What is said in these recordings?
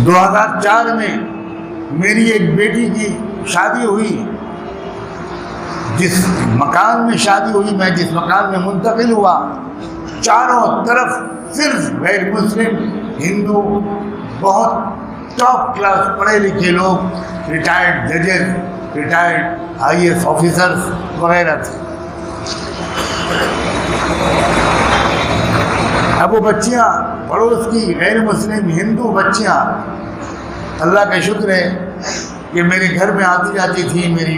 2004 میں میری ایک بیٹی کی شادی ہوئی، جس مکان میں شادی ہوئی، میں جس مکان میں منتقل ہوا، چاروں طرف صرف غیر مسلم، ہندو، بہت ٹاپ کلاس پڑھے لکھے لوگ، ریٹائرڈ ججز، ریٹائرڈ IAS آفیسرز وغیرہ تھے۔ اب وہ بچیاں پڑوس کی غیر مسلم ہندو بچیاں، اللہ کا شکر ہے کہ میرے گھر میں آتی جاتی تھی، میری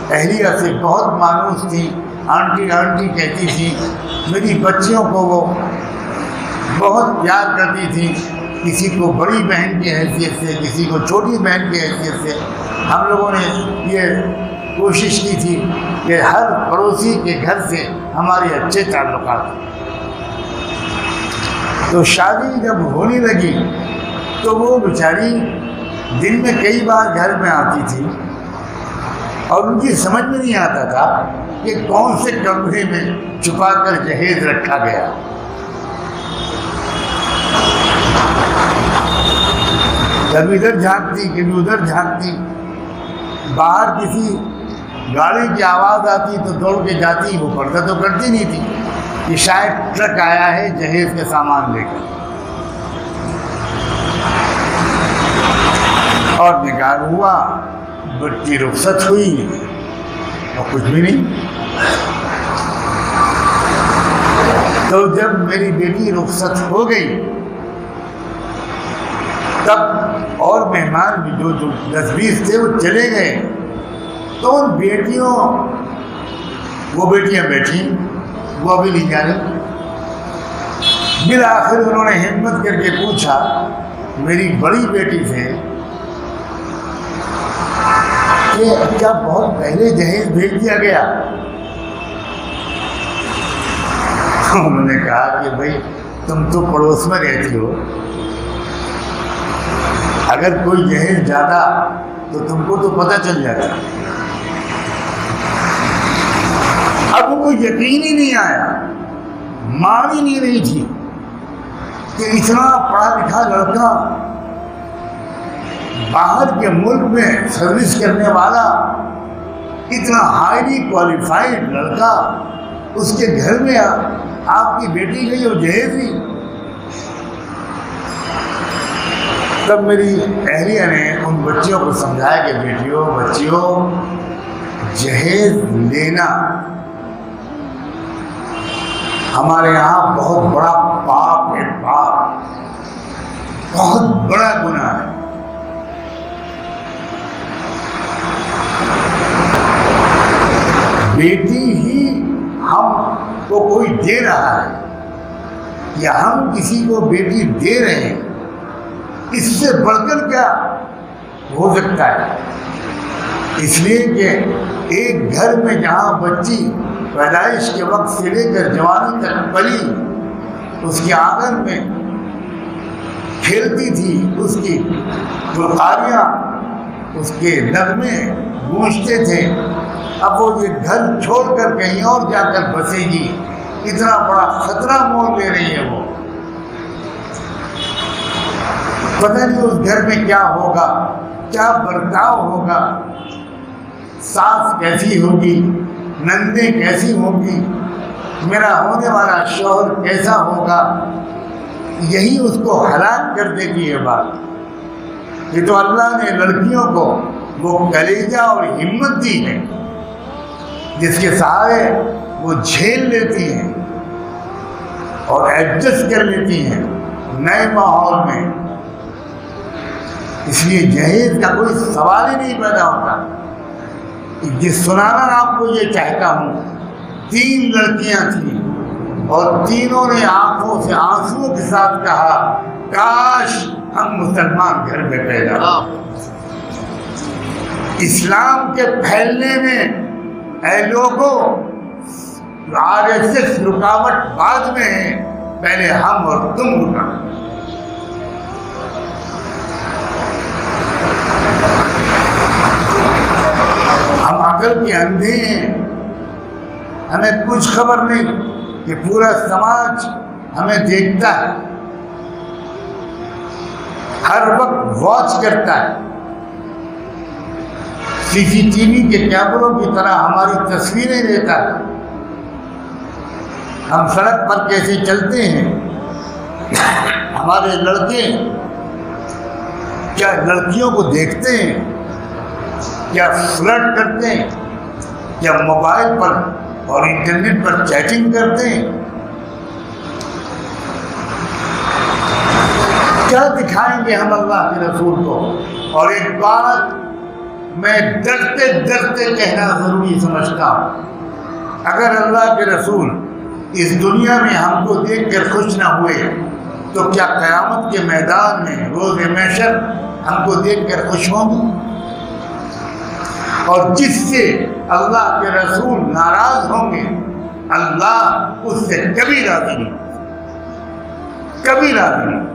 اہلیہ سے بہت مانوس تھی، آنٹی آنٹی کہتی تھی، میری بچیوں کو وہ بہت پیار کرتی تھی، کسی کو بڑی بہن کی حیثیت سے، کسی کو چھوٹی بہن کی حیثیت سے۔ ہم لوگوں نے یہ کوشش کی تھی کہ ہر پڑوسی کے گھر سے ہمارے اچھے تعلقات ہوں۔ تو شادی جب ہونے لگی تو وہ بیچاری دن میں کئی بار گھر میں آتی تھی، اور ان کی سمجھ میں نہیں آتا تھا کہ کون سے کمرے میں چھپا کر جہیز رکھا گیا۔ کبھی ادھر جھانکتی، کبھی ادھر جھانکتی، باہر کسی گاڑی کی آواز آتی تو دوڑ کے جاتی، وہ پردہ تو کرتی نہیں تھی کہ شاید ٹرک آیا ہے جہیز کے سامان لے کر۔ اور نکاح ہوا، بچی رخصت ہوئی، اور کچھ بھی نہیں۔ تو جب میری بیٹی رخصت ہو گئی تب اور مہمان بھی جو 10-20 تھے وہ چلے گئے، تو ان بیٹیوں، وہ بیٹیاں بیٹھیں، وہ ابھی نہیں جانے۔ بالآخر انہوں نے ہمت کر کے پوچھا میری بڑی بیٹی سے کہ کیا بہت پہلے جہیز بھیج دیا گیا؟ انہوں نے کہا کہ بھائی تم تو پڑوس میں رہتی ہو، اگر کوئی جہیز جاتا تو تم کو تو پتہ چل جاتا۔ اب وہ یقین ہی نہیں آیا، مان ہی نہیں رہی تھی کہ اتنا پڑھا لکھا لڑکا، باہر کے ملک میں سروس کرنے والا، اتنا ہائیلی کوالیفائڈ لڑکا، اس کے گھر میں آپ کی بیٹی گئی اور جہیز ہوئی۔ تب میری اہلیہ نے ان بچیوں کو سمجھایا کہ بیٹیوں، بچیوں، جہیز لینا ہمارے یہاں بہت بڑا پاپ ہے، پاپ، بہت بڑا گناہ ہے۔ بیٹی ہی ہم کو کوئی دے رہا ہے یا ہم کسی کو بیٹی دے رہے ہیں، اس سے بڑھ کر کیا ہو سکتا ہے؟ اس لیے کہ ایک گھر میں جہاں بچی پیدائش کے وقت سے لے کر جوانی تک پلی، اس کے آنگن میں کھیلتی تھی، اس کی گلکاریاں، اس کے نغمے گونجتے تھے، اب وہ یہ گھر چھوڑ کر کہیں اور جا کر بسے گی، اتنا بڑا خطرہ مول لے رہی ہے وہ۔ پتہ نہیں اس گھر میں کیا ہوگا، کیا برتاؤ ہوگا، ساس کیسی ہوگی، نندیں کیسی ہوں گی، میرا ہونے والا شوہر کیسا ہوگا، یہی اس کو ہلاک کر دیتی ہے بات۔ یہ تو اللہ نے لڑکیوں کو وہ کلیجہ اور ہمت دی ہے جس کے سہارے وہ جھیل لیتی ہیں اور ایڈجسٹ کر لیتی ہیں نئے ماحول میں۔ اس لیے جہیز کا کوئی سوال ہی نہیں پیدا ہوتا۔ جس سنانا آپ کو یہ چاہتا ہوں، 3 لڑکیاں تھیں اور تینوں نے آنکھوں سے آنسوؤں کے ساتھ کہا کاش ہم مسلمان گھر میں پیدا ہو۔ اسلام کے پھیلنے میں اے لوگوں RSS رکاوٹ بعد میں ہے، پہلے ہم اور تم رکاوٹ۔ ہم عقل کے اندھے ہیں، ہمیں کچھ خبر نہیں کہ پورا سماج ہمیں دیکھتا ہے، ہر وقت واچ کرتا ہے، سی سی ٹی وی کے کیمروں کی طرح ہماری تصویریں لیتا ہے، ہم سڑک پر کیسے چلتے ہیں، ہمارے لڑکے کیا لڑکیوں کو دیکھتے ہیں، کیا فلرٹ کرتے ہیں، کیا موبائل پر اور انٹرنیٹ پر چیٹنگ کرتے ہیں، کیا دکھائیں گے ہم اللہ کے رسول کو؟ اور ایک بات میں ڈرتے ڈرتے کہنا ضروری سمجھتا ہوں، اگر اللہ کے رسول اس دنیا میں ہم کو دیکھ کر خوش نہ ہوئے تو کیا قیامت کے میدان میں روز محشر ہم کو دیکھ کر خوش ہوں گے؟ اور جس سے اللہ کے رسول ناراض ہوں گے اللہ اس سے کبھی راضی نہیں، کبھی راضی نہیں۔